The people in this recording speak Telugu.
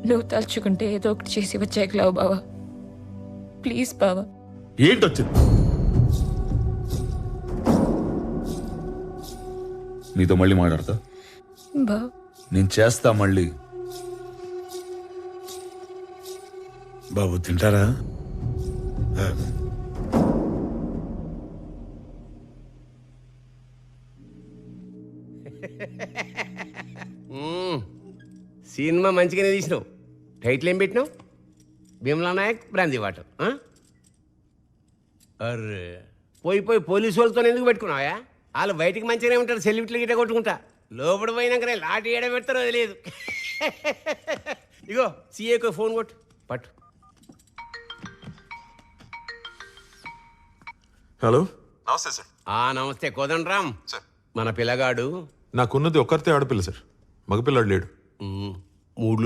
నువ్వు తలుచుకుంటే ఏదో ఒకటి చేసి వచ్చేయగలవు బావా. ప్లీజ్ బావా. ఏంటొచ్చింది? నీతో మళ్ళీ మాట్లాడతా. బావా నేను చేస్తా మళ్ళీ. బాబు తింటారా? సినిమా మంచిగానే తీసినావు. టైటిల్ ఏం పెట్టినావు? Bheemla Nayak brandy water. అర్రే పోయి పోయి పోలీసు వాళ్ళతో ఎందుకు పెట్టుకున్నావా? వాళ్ళు బయటికి మంచిగానే ఉంటారు, సెల్యూట్లు గిట్ట కొట్టుకుంటా. లోపల పోయినాకనే లాటి ఏడ పెడతారో తెలియదు. ఇగో సీఏకు ఫోన్ కొట్టు పట్టు. హలో. నమస్తే సార్. నమస్తే కోదండరామ్ సార్. మన పిల్లగాడు నాకున్నది ఒక్కరితే ఆడపిల్ల సార్, మగపిల్లాడు లేడు. మూడు